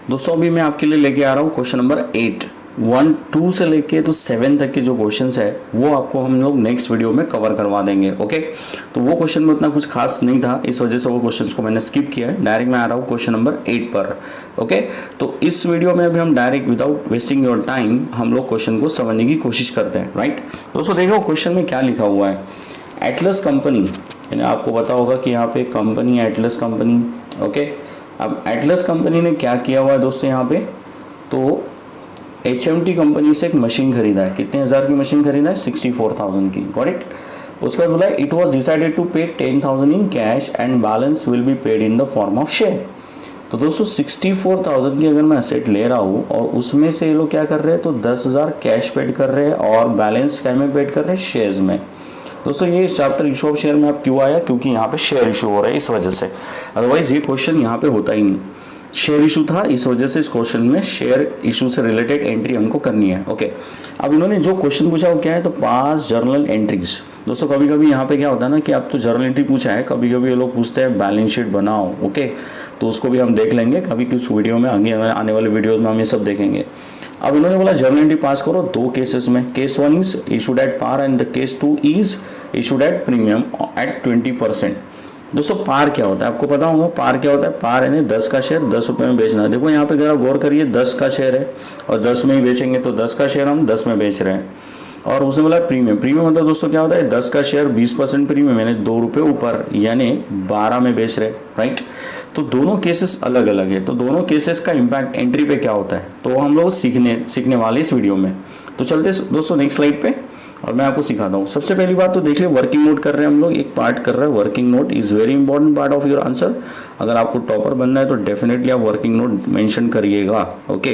दोस्तों अभी मैं आपके लिए लेके आ रहा हूँ क्वेश्चन नंबर 8। 1 2 से लेके तो 7 तक के जो क्वेश्चंस है वो आपको हम लोग नेक्स्ट वीडियो में कवर करवा देंगे। ओके, तो वो क्वेश्चन में उतना कुछ खास नहीं था, इस वजह से वो क्वेश्चंस को मैंने स्किप किया है। डायरेक्ट मैं आ रहा हूँ क्वेश्चन नंबर 8 पर। ओके, तो इस वीडियो में अभी हम direct without wasting your time हम लोग क्वेश्चन को समझने की कोशिश करते हैं। राइट दोस्तों, देखो क्वेश्चन में क्या लिखा हुआ है। एटलस कंपनी, यानी आपको पता होगा कि यहाँ पे कंपनी है एटलस कंपनी। ओके, अब एटलस कंपनी ने क्या किया हुआ है दोस्तों, यहाँ पे तो HMT कंपनी से एक मशीन खरीदा है। कितने हज़ार की मशीन खरीदा है? 64,000 की। Got it. उसके बाद बोला इट वॉज डिसाइडेड टू पे 10,000 in cash and balance will be paid in the form of share. तो दोस्तों 64,000 की अगर मैं असेट ले रहा हूँ और उसमें से ये लोग क्या कर रहे हैं, तो 10,000 कैश पेड कर रहे हैं और बैलेंस क्या में पेड कर रहे हैं? शेयर्स में। दोस्तों ये चैप्टर इशू ऑफ शेयर में आप क्यों आया? क्योंकि यहाँ पे शेयर इशू हो रहा है, इस वजह से। अदरवाइज ये क्वेश्चन यहाँ पे होता ही नहीं। शेयर इशू था, इस वजह से इस क्वेश्चन में शेयर इशू से रिलेटेड एंट्री हमको करनी है। ओके, अब इन्होंने जो क्वेश्चन पूछा वो क्या है, तो पास जर्नल एंट्रीज। दोस्तों कभी कभी यहाँ पे क्या होता है ना कि आप तो जर्नल एंट्री पूछा है, कभी कभी ये लोग पूछते हैं बैलेंस शीट बनाओ। ओके, तो उसको भी हम देख लेंगे कभी कुछ वीडियो में, आगे आने वाले वीडियोज में हम ये सब देखेंगे। अब इन्होंने बोला जर्नल एंट्री पास करो दो केसेस में। Case 1 is issued at par and the case 2 is issued at premium at 20%। दोस्तों पार क्या होता है आपको पता होगा। पार क्या होता है? पार यानी 10 का शेयर 10 रुपये में बेचना है। देखो यहाँ पे जरा गौर करिए, 10 का शेयर है और 10 में ही बेचेंगे, तो 10 का शेयर हम 10 में बेच रहे हैं। और उसने बोला प्रीमियम। प्रीमियम मतलब दोस्तों क्या होता है? 10 का शेयर 20% प्रीमियम यानी 2 रुपये ऊपर, यानी 12 में बेच रहे हैं। राइट, तो दोनों केसेस अलग अलग है। तो दोनों केसेस का इम्पैक्ट एंट्री पे क्या होता है, तो हम लोग सीखने वाले इस वीडियो में। तो चलते दोस्तों नेक्स्ट स्लाइड पे और मैं आपको सिखाता हूँ। सबसे पहली बात तो देख लियो, वर्किंग नोट कर रहे हैं हम लोग, एक पार्ट कर रहे हैं। Working note is very important part of your answer. अगर आपको टॉपर बनना है तो डेफिनेटली आप वर्किंग नोट मेंशन करिएगा। ओके,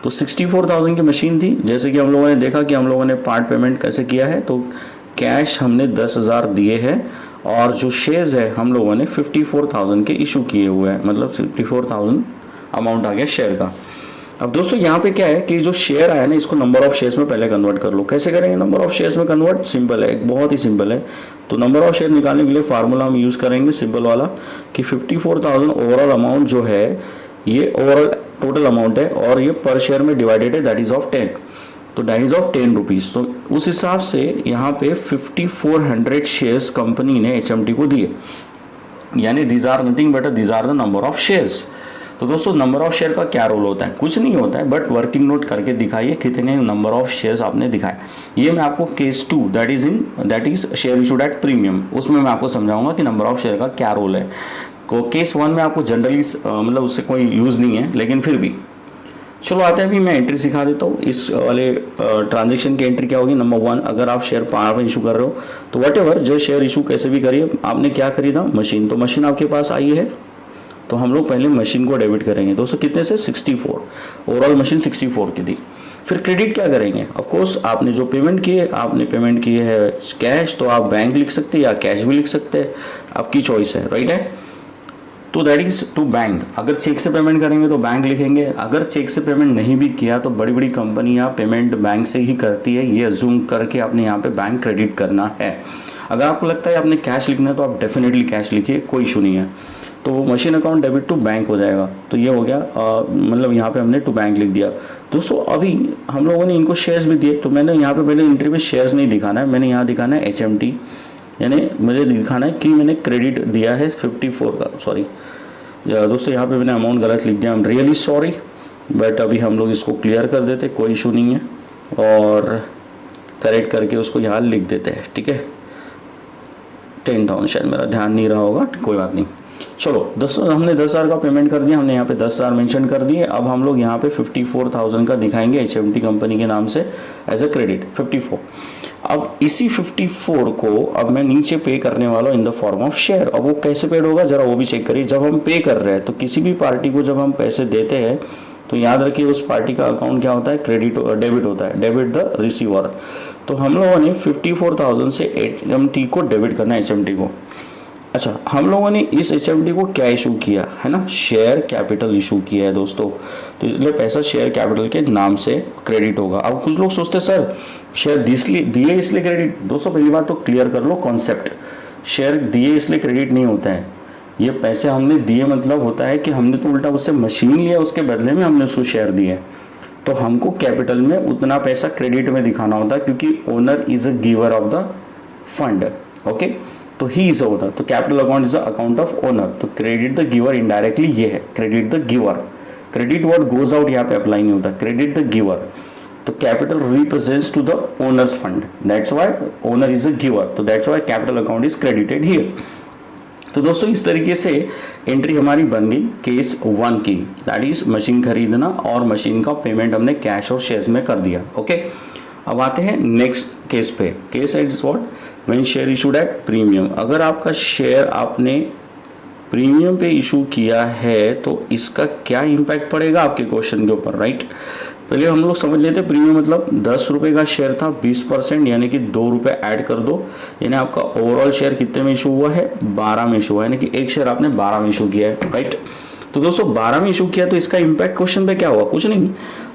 तो 64,000 की मशीन थी। जैसे कि हम लोगों ने देखा कि हम लोगों ने पार्ट पेमेंट कैसे किया है, तो कैश हमने 10,000 दिए हैं और जो शेयर्स है हम लोगों ने 54,000 के इशू किए हुए हैं, मतलब 54,000 अमाउंट आ गया शेयर का। अब दोस्तों यहाँ पे क्या है कि जो शेयर आया ना, इसको नंबर ऑफ शेयर्स में पहले कन्वर्ट कर लो। कैसे करेंगे नंबर ऑफ शेयर्स में कन्वर्ट? सिंपल है, बहुत ही सिंपल है। तो नंबर ऑफ शेयर निकालने के लिए फार्मूला हम यूज़ करेंगे सिंपल वाला कि 54,000 ओवरऑल अमाउंट जो है ये ओवरऑल टोटल अमाउंट है और ये पर शेयर में डिवाइडेड है, दैट इज ऑफ 10। तो दैट इज ऑफ 10 रुपीज़। तो उस हिसाब से यहाँ पे 5400 शेयर्स कंपनी ने HMT को दिए, यानी these are nothing but these are the number of shares. तो दोस्तों नंबर ऑफ शेयर का क्या रोल होता है? कुछ नहीं होता है, बट वर्किंग नोट करके दिखाइए कितने नंबर ऑफ शेयर्स आपने दिखाए। ये मैं आपको case 2 that is share issued at premium, उसमें मैं आपको समझाऊंगा कि नंबर ऑफ शेयर का क्या रोल है। को केस 1 में आपको जनरली मतलब उससे कोई यूज़ नहीं है, लेकिन फिर भी चलो आते हैं। अभी मैं एंट्री सिखा देता हूँ। इस वाले ट्रांजेक्शन की एंट्री क्या होगी? नंबर 1, अगर आप शेयर पार में इशू कर रहे हो तो वट एवर जो शेयर इशू कैसे भी करिए, आपने क्या खरीदा? मशीन। तो मशीन आपके पास आई है, तो हम लोग पहले मशीन को डेबिट करेंगे। दोस्तों कितने से? 64। ओवरऑल मशीन 64 की थी। फिर क्रेडिट क्या करेंगे? ऑफ कोर्स आपने जो पेमेंट की है, आपने पेमेंट की है कैश, तो आप बैंक लिख सकते हैं या कैश भी लिख सकते हैं, आपकी चॉइस है। राइट है, तो दैट इज टू बैंक। अगर चेक से पेमेंट करेंगे तो बैंक लिखेंगे। अगर चेक से पेमेंट नहीं भी किया तो बड़ी बड़ी कंपनियां पेमेंट बैंक से ही करती है, ये अज्यूम करके आपने यहाँ पे बैंक क्रेडिट करना है। अगर आपको लगता है आपने कैश लिखना है तो आप डेफिनेटली कैश लिखिए, कोई इशू नहीं है। तो machine account debit to bank हो जाएगा। तो ये हो गया, मतलब यहाँ पे हमने टू बैंक लिख दिया। दोस्तों अभी हम लोगों ने इनको शेयर्स भी दिए, तो मैंने यहाँ पे पहले एंट्री में शेयर्स नहीं दिखाना है, मैंने यहाँ दिखाना है HMT, यानी मुझे दिखाना है कि मैंने क्रेडिट दिया है 54 का। सॉरी दोस्तों, यहाँ पे मैंने अमाउंट गलत लिख दिया, I am really sorry, but अभी हम लोग इसको क्लियर कर देते, कोई इशू नहीं है, और करेक्ट करके उसको यहाँ लिख देते हैं। ठीक है, 10,000, शायद मेरा ध्यान नहीं रहा होगा, कोई बात नहीं। चलो दोस्तों हमने 10,000 का पेमेंट कर दिया, हमने यहाँ पे 10,000 मेंशन कर दिए। अब हम लोग यहाँ पे 54,000 का दिखाएंगे HMT कंपनी के नाम से एज अ क्रेडिट 54। अब इसी 54 को अब मैं नीचे पे करने वाला हूँ in the form of share. अब वो कैसे पेड होगा जरा वो भी चेक करिए। जब हम पे कर रहे हैं तो किसी भी पार्टी को जब हम पैसे देते हैं तो याद रखिए उस पार्टी का अकाउंट क्या होता है? क्रेडिट डेबिट होता है, डेबिट द रिसीवर। तो हम लोगों ने 54,000 से HMT को डेबिट करना है, HMT को। अच्छा, हम लोगों ने इस HMT को क्या इशू किया है ना? शेयर कैपिटल इशू किया है दोस्तों, तो इसलिए पैसा शेयर कैपिटल के नाम से क्रेडिट होगा। अब कुछ लोग सोचते हैं सर शेयर दिए इसलिए क्रेडिट। दोस्तों पहली बात तो क्लियर कर लो कॉन्सेप्ट, शेयर दिए इसलिए क्रेडिट नहीं होता है। ये पैसे हमने दिए मतलब होता है कि हमने तो उल्टा उससे मशीन लिया, उसके बदले में हमने उसको शेयर दिए, तो हमको कैपिटल में उतना पैसा क्रेडिट में दिखाना होता है, क्योंकि owner is a giver of the fund. Okay, तो ही इज ओनर, तो capital account is a account of owner, तो क्रेडिट द गिवर इनडायरेक्टली ये है, credit the giver. Credit word goes out यहाँ पे अप्लाई नहीं होता, क्रेडिट द गिवर। तो capital represents to the owner's fund, that's why owner is a giver, तो that's why capital account is credited here. तो दोस्तों इस तरीके से एंट्री हमारी बन गई केस 1 की, दैट इज मशीन खरीदना और मशीन का पेमेंट हमने कैश और शेयर्स में कर दिया। ओके, अब आते हैं नेक्स्ट केस पे। Case is what, when share issued at premium. अगर आपका शेयर आपने प्रीमियम पे इशू किया है तो इसका क्या इम्पैक्ट पड़ेगा आपके क्वेश्चन के ऊपर, राइट। पहले हम लोग समझ लेते, प्रीमियम मतलब 10 रुपये का शेयर था, 20% यानी कि 2 रुपये ऐड कर दो, यानी आपका ओवरऑल शेयर कितने में इशू हुआ है, 12 में इशू हुआ है, यानी कि एक शेयर आपने 12 में इशू किया है, राइट। तो दोस्तों 12 में इशू किया तो इसका इम्पैक्ट क्वेश्चन पे क्या हुआ, कुछ नहीं।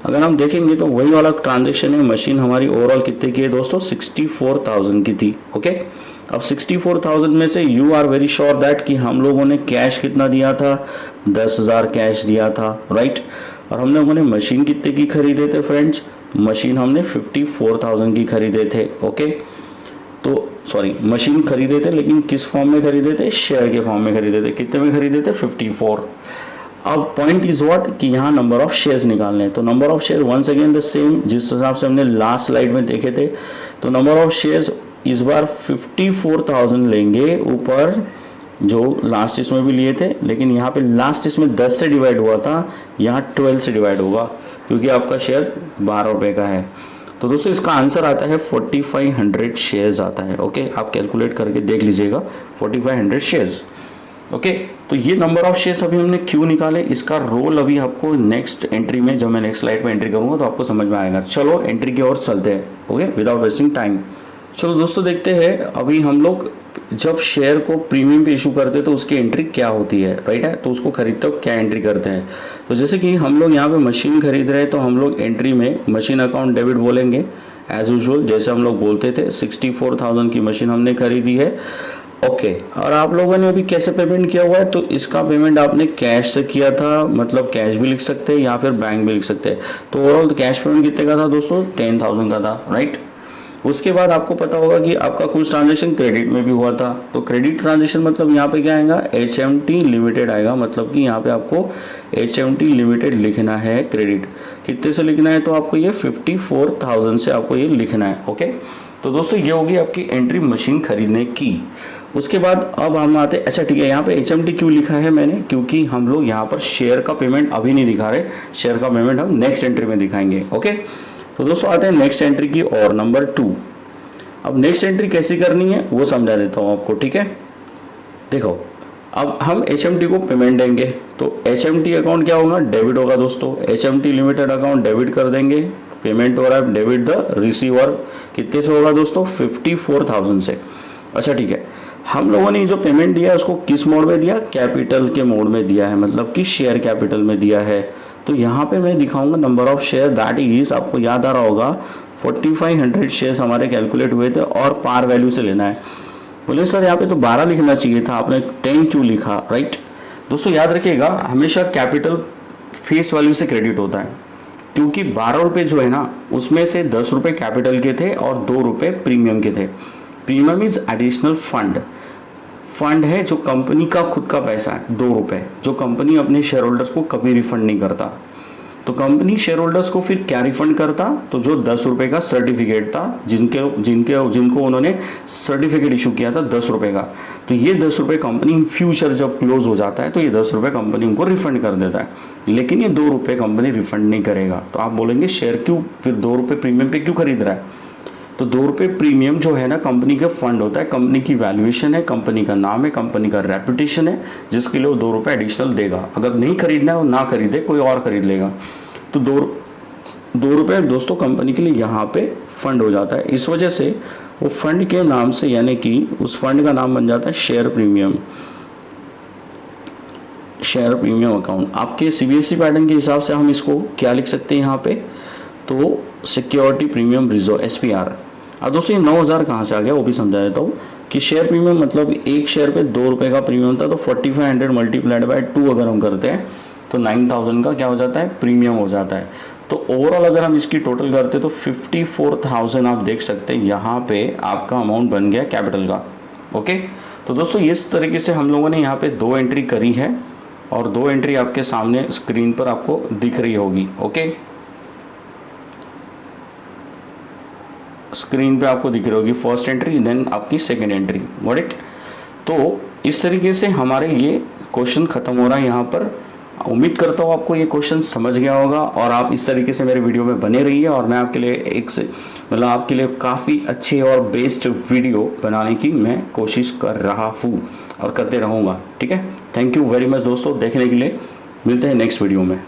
अगर हम देखेंगे तो वही वाला ट्रांजेक्शन है, मशीन हमारी ओवरऑल कितने की है दोस्तों, 64,000 की थी। ओके, अब 64,000 में से you are very sure that कि हम लोगों ने कैश कितना दिया था, 10,000 कैश दिया था, राइट। और हम लोगों ने मशीन कितने की खरीदे थे फ्रेंड्स, मशीन हमने 54,000 की खरीदे थे। ओके, तो सॉरी मशीन खरीदे थे, लेकिन किस फॉर्म में खरीदे थे, शेयर के फॉर्म में खरीदे थे। कितने में खरीदे थे, 54। अब पॉइंट इज व्हाट कि यहाँ नंबर ऑफ शेयर्स निकालने हैं, तो number of share once again the same जिस हिसाब से हमने लास्ट स्लाइड में देखे थे। तो नंबर ऑफ शेयर्स इस बार 54,000 लेंगे ऊपर, जो लास्ट इसमें भी लिए थे, लेकिन यहाँ पे लास्ट इसमें 10 से डिवाइड हुआ था, यहाँ 12 से डिवाइड होगा, क्योंकि आपका शेयर 12 रुपये का है। तो दोस्तों इसका आंसर आता है 4500 शेयर्स आता है। ओके, आप कैलकुलेट करके देख लीजिएगा, 4500 शेयर्स। ओके, तो ये नंबर ऑफ शेयर्स अभी हमने क्यों निकाले, इसका रोल अभी आपको नेक्स्ट एंट्री में, जब मैं नेक्स्ट स्लाइड में एंट्री करूंगा तो आपको समझ में आएगा। चलो एंट्री की ओर चलते हैं। Okay, without wasting time. चलो दोस्तों देखते हैं अभी हम लोग जब शेयर को प्रीमियम पे इशू करते हैं तो उसकी एंट्री क्या होती है, राइट है। तो उसको खरीदते हो क्या एंट्री करते हैं, तो जैसे कि हम लोग यहाँ पे मशीन खरीद रहे हैं तो हम लोग एंट्री में मशीन अकाउंट डेबिट बोलेंगे एज यूजुअल, जैसे हम लोग बोलते थे। 64,000 की मशीन हमने खरीदी है। ओके, और आप लोगों ने अभी कैसे पेमेंट किया हुआ है, तो इसका पेमेंट आपने कैश से किया था, मतलब कैश भी लिख सकते हैं या फिर बैंक भी लिख सकते हैं। तो ओवरऑल कैश पेमेंट कितने का था दोस्तों, 10,000 का था, राइट। उसके बाद आपको पता होगा कि आपका कुछ ट्रांजेक्शन क्रेडिट में भी हुआ था, तो क्रेडिट ट्रांजेक्शन मतलब यहाँ पे क्या आएगा, HMT लिमिटेड आएगा, मतलब कि यहाँ पे आपको HMT लिमिटेड लिखना है। क्रेडिट कितने से लिखना है, तो आपको ये 54,000 से आपको ये लिखना है। ओके, तो दोस्तों ये होगी आपकी एंट्री मशीन खरीदने की। उसके बाद अब हम आते, अच्छा ठीक है, यहाँ पे HMT क्यों लिखा है मैंने, क्योंकि हम लोग यहाँ पर शेयर का पेमेंट अभी नहीं दिखा रहे, शेयर का पेमेंट हम नेक्स्ट एंट्री में दिखाएंगे। ओके, तो दोस्तों आते हैं नेक्स्ट एंट्री की और, नंबर 2। अब नेक्स्ट एंट्री कैसी करनी है वो समझा देता हूँ आपको, ठीक है। देखो अब हम HMT को पेमेंट देंगे, तो HMT अकाउंट क्या होगा, डेबिट होगा दोस्तों। HMT लिमिटेड अकाउंट डेबिट कर देंगे, पेमेंट हो रहा है डेबिट द रिसीवर, कितने से होगा दोस्तों, 54,000 से। अच्छा ठीक है, हम लोगों ने जो पेमेंट दिया उसको किस मोड में दिया, कैपिटल के मोड में दिया है, मतलब कि शेयर कैपिटल में दिया है। तो यहाँ पे मैं दिखाऊंगा number of share, that is, आपको याद आ रहा होगा 4500 शेयर्स हमारे कैलकुलेट हुए थे और पार वैल्यू से लेना है। बोले सर यहाँ पे तो 12 लिखना चाहिए था, आपने 10 क्यों लिखा, राइट। दोस्तों याद रखिएगा हमेशा कैपिटल फेस वैल्यू से क्रेडिट होता है, क्योंकि 12 रुपये जो है ना उसमें से 10 रुपये कैपिटल के थे और 2 रुपये प्रीमियम के थे। प्रीमियम इज एडिशनल फंड है जो कंपनी का खुद का पैसा है, 2 रुपये, जो कंपनी अपने शेयर होल्डर्स को कभी रिफंड नहीं करता। तो कंपनी शेयर होल्डर्स को फिर क्या रिफंड करता, तो जो 10 रुपये का सर्टिफिकेट था, जिनको उन्होंने सर्टिफिकेट इशू किया था 10 रुपये का, तो ये 10 रुपये कंपनी इन फ्यूचर जब क्लोज हो जाता है तो ये 10 रुपये कंपनी उनको रिफंड कर देता है, लेकिन ये 2 रुपये कंपनी रिफंड नहीं करेगा। तो आप बोलेंगे शेयर क्यों फिर 2 रुपये प्रीमियम पे क्यों खरीद रहा है, तो 2 रुपये प्रीमियम जो है ना कंपनी का फंड होता है, कंपनी की वैल्यूएशन है, कंपनी का नाम है, कंपनी का रेपुटेशन है, जिसके लिए वो 2 रुपये एडिशनल देगा। अगर नहीं खरीदना है वो ना खरीदे, कोई और खरीद लेगा। तो 2 रुपये दोस्तों कंपनी के लिए यहाँ पे फंड हो जाता है। इस वजह से वो फंड के नाम से, यानी कि उस फंड का नाम बन जाता है शेयर प्रीमियम अकाउंट। आपके CBSE पैटर्न के हिसाब से हम इसको क्या लिख सकते हैं यहाँ पे, तो सिक्योरिटी प्रीमियम रिजर्व, SPR। अब दोस्तों ये 9,000 कहाँ से आ गया वो भी समझा देता हूँ। कि शेयर प्रीमियम मतलब एक शेयर पे 2 रुपये का प्रीमियम था, तो 4500 मल्टीप्लाइड बाय 2 अगर हम करते हैं तो 9000 का क्या हो जाता है, प्रीमियम हो जाता है। तो ओवरऑल अगर हम इसकी टोटल करते तो 54,000 आप देख सकते हैं यहाँ पे आपका अमाउंट बन गया कैपिटल का। ओके, तो दोस्तों इस तरीके से हम लोगों ने यहाँ पे 2 एंट्री करी है और 2 एंट्री आपके सामने स्क्रीन पर आपको दिख रही होगी। ओके, स्क्रीन पे आपको दिख रही होगी फर्स्ट एंट्री, देन आपकी सेकेंड एंट्री। Got it. तो इस तरीके से हमारे ये क्वेश्चन खत्म हो रहा है यहाँ पर। उम्मीद करता हूँ आपको ये क्वेश्चन समझ गया होगा और आप इस तरीके से मेरे वीडियो में बने रहिए और मैं आपके लिए मतलब आपके लिए काफ़ी अच्छे और बेस्ट वीडियो बनाने की मैं कोशिश कर रहा हूँ और करते रहूँगा। ठीक है, थैंक यू वेरी मच दोस्तों देखने के लिए। मिलते हैं नेक्स्ट वीडियो में।